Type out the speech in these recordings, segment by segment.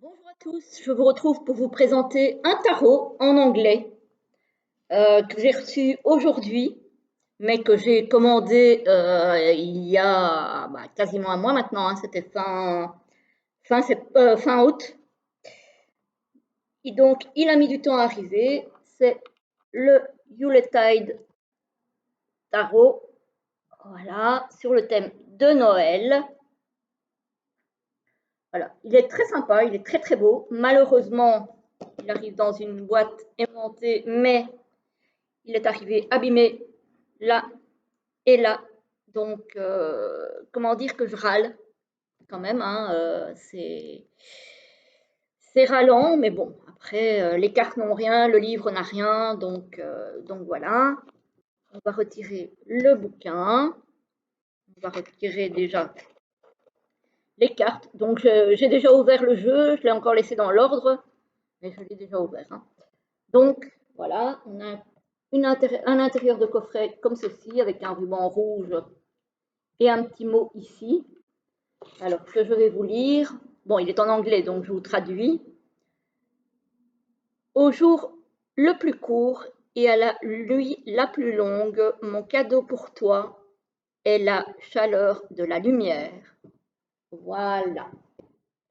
Bonjour à tous, je vous retrouve pour vous présenter un tarot en anglais que j'ai reçu aujourd'hui, mais que j'ai commandé il y a quasiment un mois maintenant, hein, c'était fin août. Et donc, il a mis du temps à arriver. C'est le Yuletide Tarot, voilà, sur le thème de Noël. Voilà, il est très sympa, il est très très beau. Malheureusement, il arrive dans une boîte aimantée, mais il est arrivé abîmé là et là. Donc, comment dire que je râle quand même, hein, c'est ralent, mais bon, après, les cartes n'ont rien, le livre n'a rien, donc voilà. On va retirer le bouquin, on va retirer déjà les cartes. Donc, j'ai déjà ouvert le jeu, je l'ai encore laissé dans l'ordre, mais je l'ai déjà ouvert, hein. Donc, voilà, on a un intérieur de coffret comme ceci, avec un ruban rouge et un petit mot ici. Alors, que je vais vous lire. Bon, il est en anglais, donc je vous traduis. Au jour le plus court et à la nuit la plus longue, mon cadeau pour toi est la chaleur de la lumière. Voilà.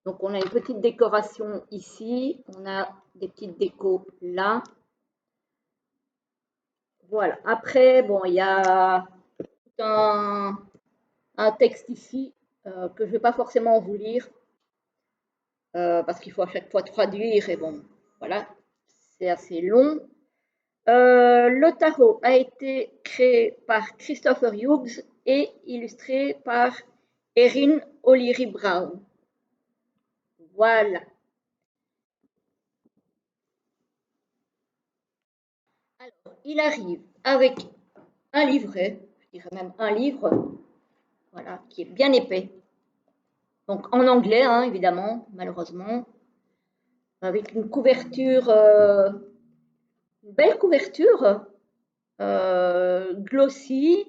Donc, on a une petite décoration ici. On a des petites décos là. Voilà. Après, bon, il y a un texte ici que je ne vais pas forcément vous lire parce qu'il faut à chaque fois traduire et bon, voilà, c'est assez long. Le tarot a été créé par Christopher Hughes et illustré par Erin O'Leary Brown. Voilà. Alors, il arrive avec un livret, je dirais même un livre, voilà, qui est bien épais. Donc en anglais, hein, évidemment, malheureusement, avec une couverture, une belle couverture, glossy,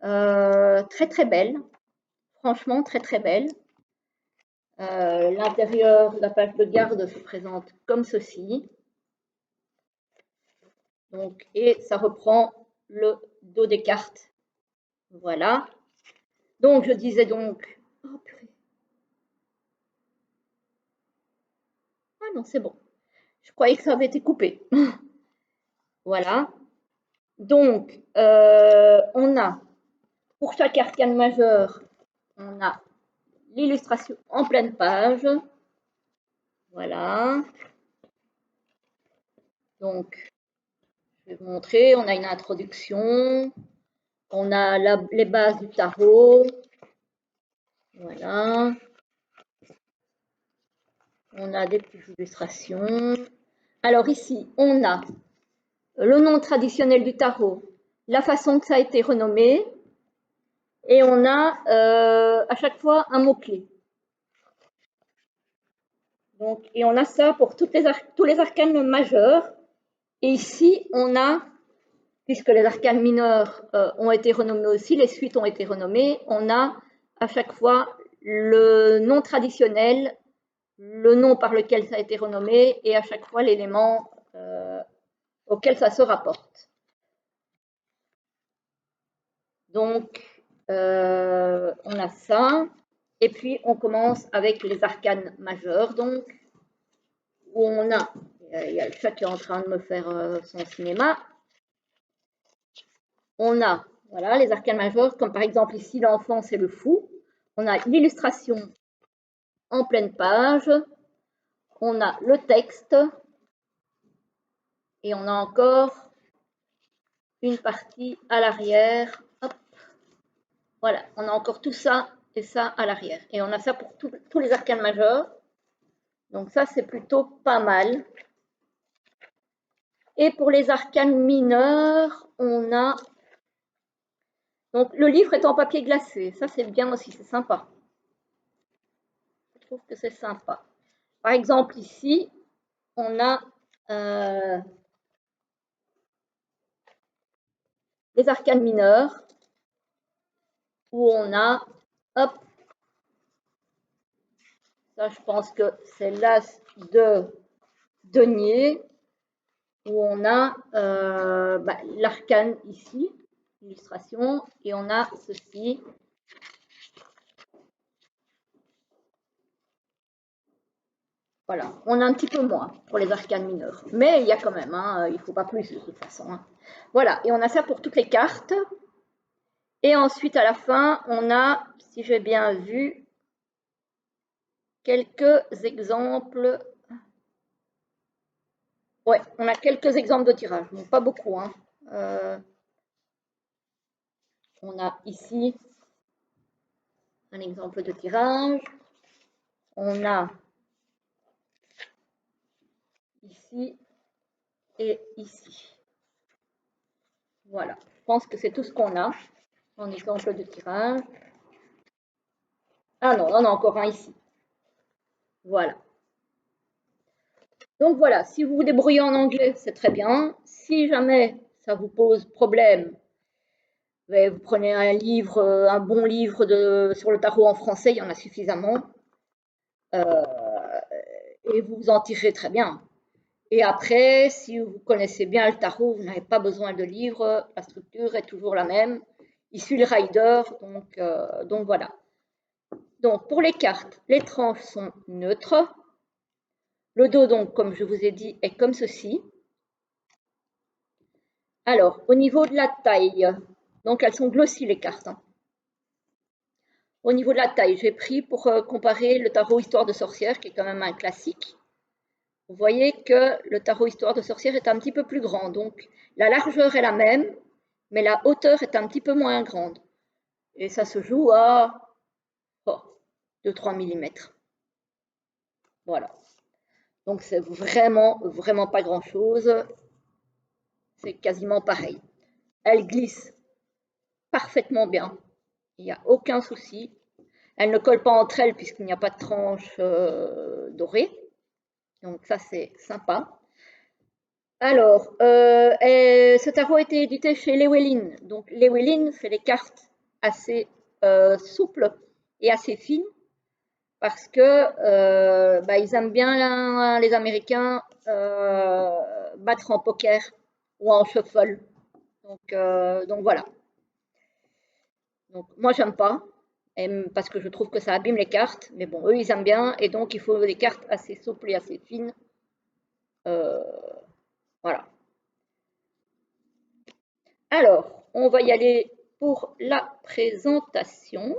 très très belle, franchement très très belle. L'intérieur, la page de garde se présente comme ceci. Donc, et ça reprend le dos des cartes. Voilà. Donc, je disais donc. Oh, purée. Ah non, c'est bon. Je croyais que ça avait été coupé. Voilà. Donc, on a, pour chaque arcane majeur, on a l'illustration en pleine page. Voilà. Donc, je vais vous montrer. On a une introduction. On a les bases du tarot. Voilà. On a des petites illustrations. Alors ici, on a le nom traditionnel du tarot, la façon que ça a été renommé, et on a à chaque fois un mot-clé. Donc, et on a ça pour tous les arcanes majeurs. Et ici, on a, puisque les arcanes mineurs ont été renommés aussi, les suites ont été renommées, on a à chaque fois le nom traditionnel, le nom par lequel ça a été renommé, et à chaque fois l'élément auquel ça se rapporte. Donc, on a ça. Et puis, on commence avec les arcanes majeures, donc, où on a, il y a le chat qui est en train de me faire son cinéma. On a, voilà, les arcanes majeures, comme par exemple ici, l'enfant, c'est le fou. On a l'illustration en pleine page. On a le texte. Et on a encore une partie à l'arrière. Voilà, on a encore tout ça et ça à l'arrière. Et on a ça pour tous les arcanes majeurs. Donc ça, c'est plutôt pas mal. Et pour les arcanes mineurs, on a... Donc le livre est en papier glacé. Ça, c'est bien aussi, c'est sympa. Je trouve que c'est sympa. Par exemple, ici, on a les arcanes mineurs, où on a, hop, Ça, je pense que c'est l'as de denier où on a l'arcane ici, illustration, et on a ceci. Voilà, on a un petit peu moins pour les arcanes mineures, mais il y a quand même, hein, il ne faut pas plus de toute façon. Hein. Voilà, et on a ça pour toutes les cartes. Et ensuite, à la fin, on a, si j'ai bien vu, quelques exemples. Ouais, on a quelques exemples de tirage, donc pas beaucoup. Hein. On a ici un exemple de tirage. On a ici et ici. Voilà, je pense que c'est tout ce qu'on a en exemple de tirage. Ah non, on en a encore un ici. Voilà. Donc voilà, si vous vous débrouillez en anglais, c'est très bien. Si jamais ça vous pose problème, vous prenez un livre, un bon livre sur le tarot en français, il y en a suffisamment. Et vous vous en tirerez très bien. Et après, si vous connaissez bien le tarot, vous n'avez pas besoin de livre, la structure est toujours la même. Il suit le rider, donc voilà. Donc pour les cartes, les tranches sont neutres. Le dos, donc, comme je vous ai dit, est comme ceci. Alors, au niveau de la taille, donc elles sont glossies les cartes. Hein. Au niveau de la taille, j'ai pris pour comparer le tarot Histoire de sorcière, qui est quand même un classique. Vous voyez que le tarot Histoire de sorcière est un petit peu plus grand. Donc, la largeur est la même, mais la hauteur est un petit peu moins grande. Et ça se joue à 2-3 mm. Voilà. Donc, c'est vraiment, vraiment pas grand-chose. C'est quasiment pareil. Elle glisse parfaitement bien. Il n'y a aucun souci. Elles ne collent pas entre elles puisqu'il n'y a pas de tranche dorée. Donc ça, c'est sympa. Alors, ce tarot a été édité chez Llewellyn. Donc Llewellyn fait des cartes assez souples et assez fines parce que ils aiment bien les Américains battre en poker ou en shuffle. Donc voilà. Donc moi j'aime pas parce que je trouve que ça abîme les cartes, mais bon eux ils aiment bien et donc il faut des cartes assez souples et assez fines. Voilà. Alors on va y aller pour la présentation.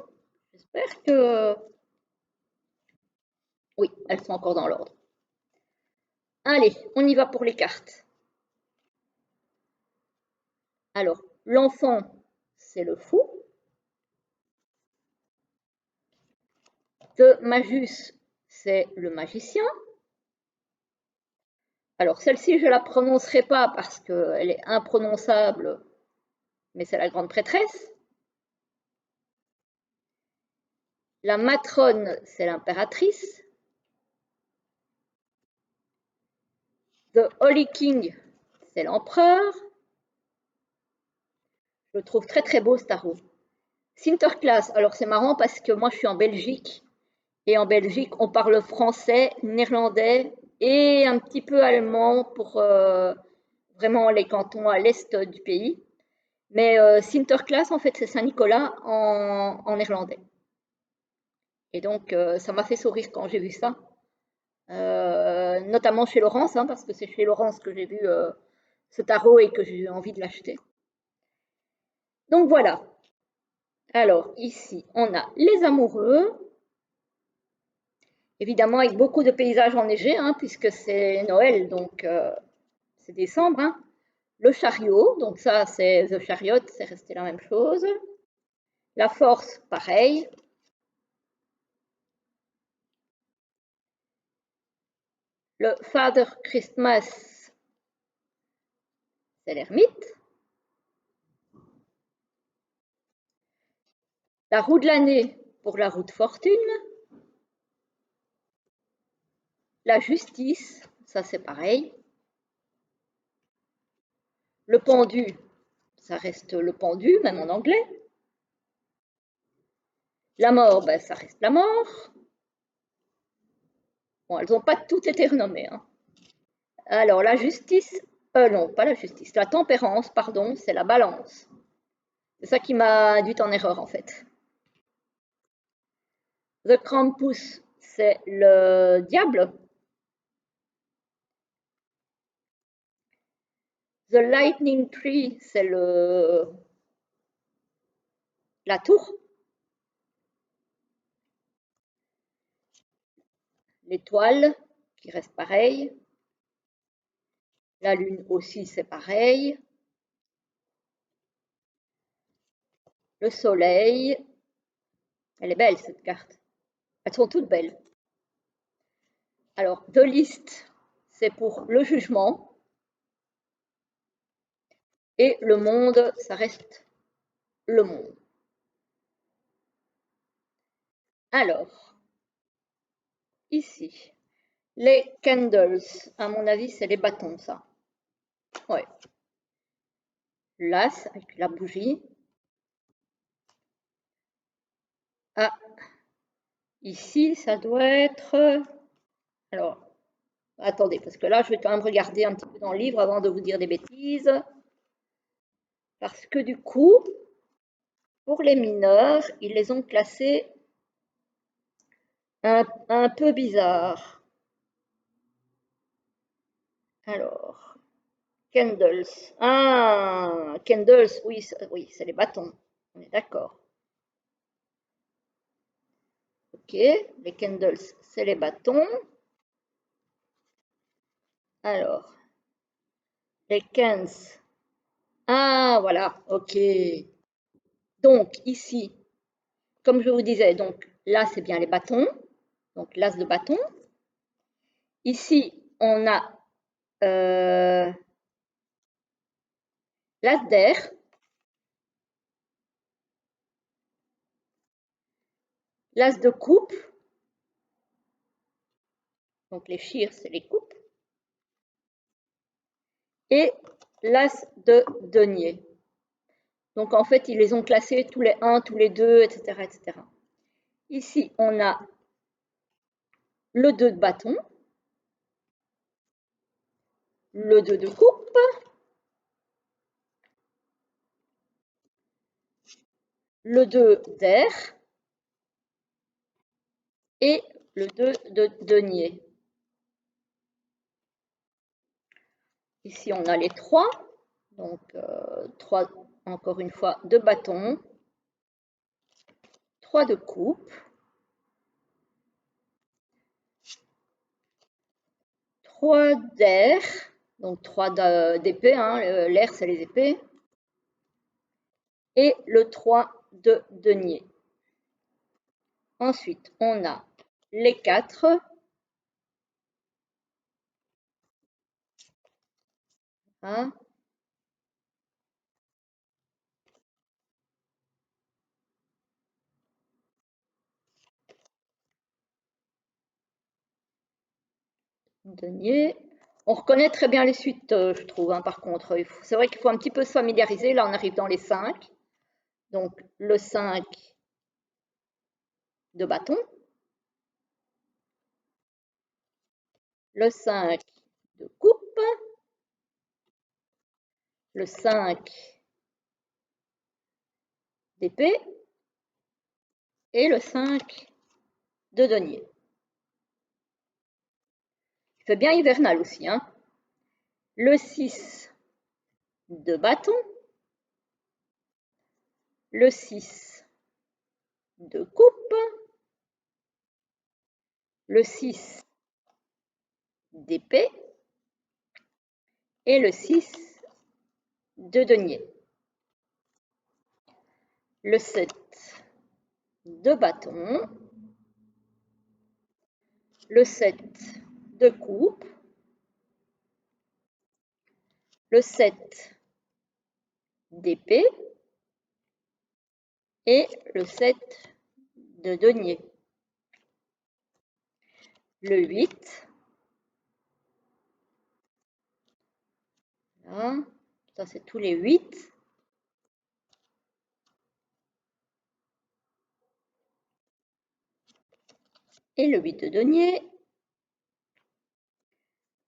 J'espère que oui, elles sont encore dans l'ordre. Allez, on y va pour les cartes. Alors l'enfant c'est le fou. De Magus c'est le magicien. Alors celle-ci je ne la prononcerai pas parce qu'elle est imprononçable, mais c'est la grande prêtresse. La matrone, c'est l'impératrice. The Holy King, c'est l'empereur. Je le trouve très très beau ce tarot. Sinterklaas, alors c'est marrant parce que moi je suis en Belgique et en Belgique on parle français, néerlandais et un petit peu allemand pour vraiment les cantons à l'est du pays. Mais Sinterklaas en fait c'est Saint-Nicolas en néerlandais. Et donc ça m'a fait sourire quand j'ai vu ça. Notamment chez Laurence, hein, parce que c'est chez Laurence que j'ai vu ce tarot et que j'ai eu envie de l'acheter. Donc voilà. Alors ici, on a les amoureux. Évidemment, avec beaucoup de paysages enneigés, hein, puisque c'est Noël, donc c'est décembre. Hein. Le chariot, donc ça c'est The Chariot, c'est resté la même chose. La force, pareil. Le Father Christmas, c'est l'ermite. La roue de l'année pour la roue de fortune. La justice, ça c'est pareil. Le pendu, ça reste le pendu, même en anglais. La mort, ben, ça reste la mort. Bon, elles n'ont pas toutes été renommées, hein. Alors, la justice, non, pas la justice, la tempérance, pardon, c'est la balance. C'est ça qui m'a induite en erreur, en fait. The Krampus, c'est le diable. The Lightning Tree, c'est la tour. L'étoile, qui reste pareil. La lune aussi, c'est pareil. Le soleil. Elle est belle, cette carte. Elles sont toutes belles. Alors, The List, c'est pour le jugement. Et le monde, ça reste le monde. Alors, ici, les candles, à mon avis, c'est les bâtons, ça. Ouais. L'as avec la bougie. Ah, ici, ça doit être... Alors, attendez, parce que là, je vais quand même regarder un petit peu dans le livre avant de vous dire des bêtises. Parce que du coup, pour les mineurs, ils les ont classés un peu bizarre. Alors, candles. Ah, candles, oui, oui, c'est les bâtons. On est d'accord. Ok, les candles, c'est les bâtons. Alors, les cans. Ah, voilà, ok. Donc, ici, comme je vous disais, donc là, c'est bien les bâtons. Donc, l'as de bâton. Ici, on a l'as d'air. L'as de coupe. Donc, les chires, c'est les coupes. Et l'as de denier. Donc, en fait, ils les ont classés tous les 1, tous les 2, etc., etc. Ici, on a le 2 de bâton, le 2 de coupe, le 2 d'air et le 2 de denier. Ici, on a les 3. Donc, 3, encore une fois, de bâton, 3 de coupe, 3 d'air, donc 3 d'épée, hein, l'air, c'est les épées, et le 3 de denier. Ensuite, on a les 4. Hein, denier. On reconnaît très bien les suites, je trouve, hein, par contre. C'est vrai qu'il faut un petit peu se familiariser. Là, on arrive dans les 5. Donc, le 5 de bâton. Le 5 de coupe. Le 5 d'épée. Et le 5 de denier. Il fait bien hivernal aussi, hein. Le 6 de bâton. Le 6 de coupe. Le 6 d'épée. Et le 6 de denier. Le 7 de bâton, le 7 de coupe, le 7 d'épée et le 7 de denier. Le 8, là, ça c'est tous les 8. Et le 8 de denier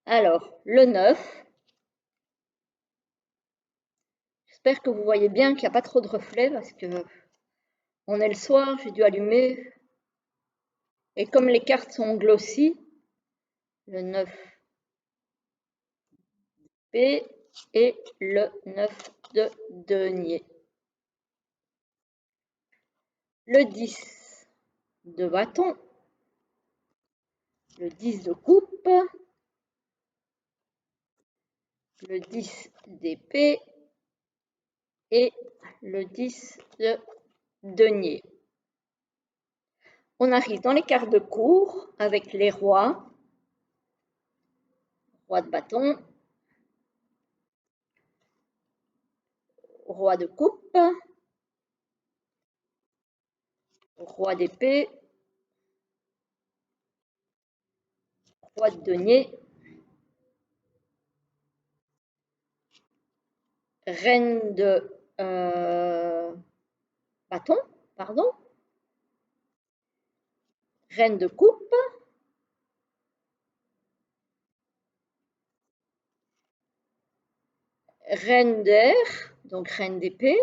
Alors, le 9. J'espère que vous voyez bien qu'il n'y a pas trop de reflets parce que on est le soir, j'ai dû allumer. Et comme les cartes sont glossy, le 9 P et le 9 de denier. Le 10 de bâton, le 10 de coupe, le 10 d'épée et le 10 de denier. On arrive dans les cartes de cour avec les rois, roi de bâton, roi de coupe, roi d'épée, roi de denier, reine de bâton, pardon, reine de coupe, reine d'air, donc reine d'épée.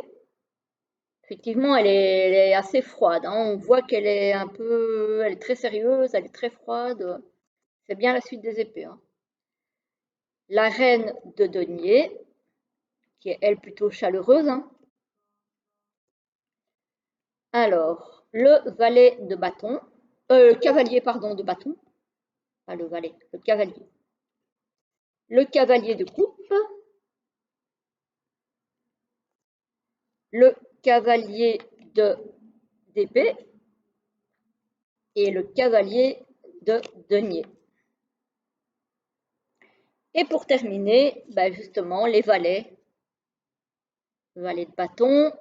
Effectivement, elle est assez froide, hein. On voit qu'elle est elle est très sérieuse, elle est très froide. C'est bien la suite des épées, hein. La reine de denier, qui est elle plutôt chaleureuse, hein. Alors, le valet de bâton, cavalier, pardon, de bâton, pas le valet, le cavalier. Le cavalier de coupe, le cavalier d'épée et le cavalier de denier. Et pour terminer, ben justement, les valets. Le valet de bâton,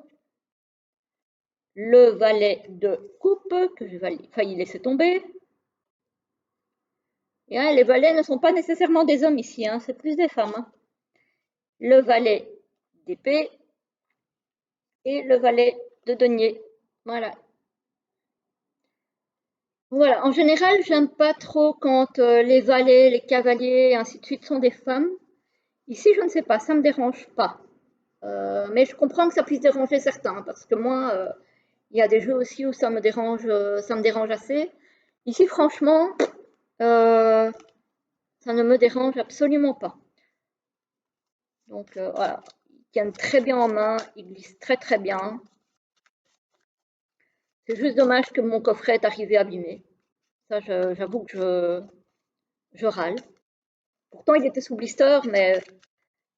le valet de coupe, que j'ai failli laisser tomber. Et hein, les valets ne sont pas nécessairement des hommes ici, hein, c'est plus des femmes, hein. Le valet d'épée et le valet de denier. Voilà. Voilà, en général, j'aime pas trop quand les valets, les cavaliers et ainsi de suite sont des femmes. Ici, je ne sais pas, ça me dérange pas. Mais je comprends que ça puisse déranger certains, parce que moi, il y a des jeux aussi où ça me dérange assez. Ici, franchement, ça ne me dérange absolument pas. Donc voilà, ils tiennent très bien en main, ils glissent très très bien. C'est juste dommage que mon coffret est arrivé abîmé. Ça, j'avoue que je râle. Pourtant, il était sous blister, mais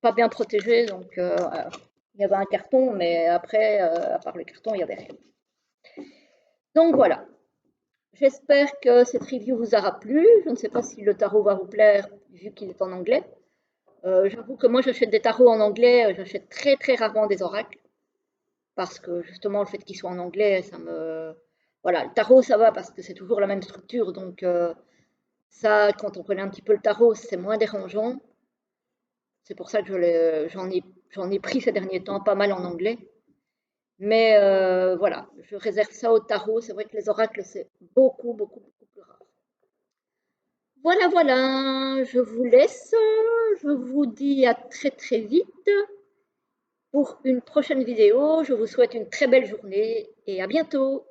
pas bien protégé, donc il y avait un carton, mais après, à part le carton, il n'y avait rien. Donc voilà. J'espère que cette review vous aura plu. Je ne sais pas si le tarot va vous plaire, vu qu'il est en anglais. J'avoue que moi, j'achète des tarots en anglais, j'achète très très rarement des oracles. Parce que justement, le fait qu'ils soient en anglais, ça me... Voilà, le tarot, ça va parce que c'est toujours la même structure. Donc ça, quand on connaît un petit peu le tarot, c'est moins dérangeant. C'est pour ça que j'en ai pris ces derniers temps pas mal en anglais. Mais voilà, je réserve ça au tarot. C'est vrai que les oracles, c'est beaucoup, beaucoup, beaucoup plus rare. Voilà, voilà, je vous laisse. Je vous dis à très, très vite pour une prochaine vidéo. Je vous souhaite une très belle journée et à bientôt.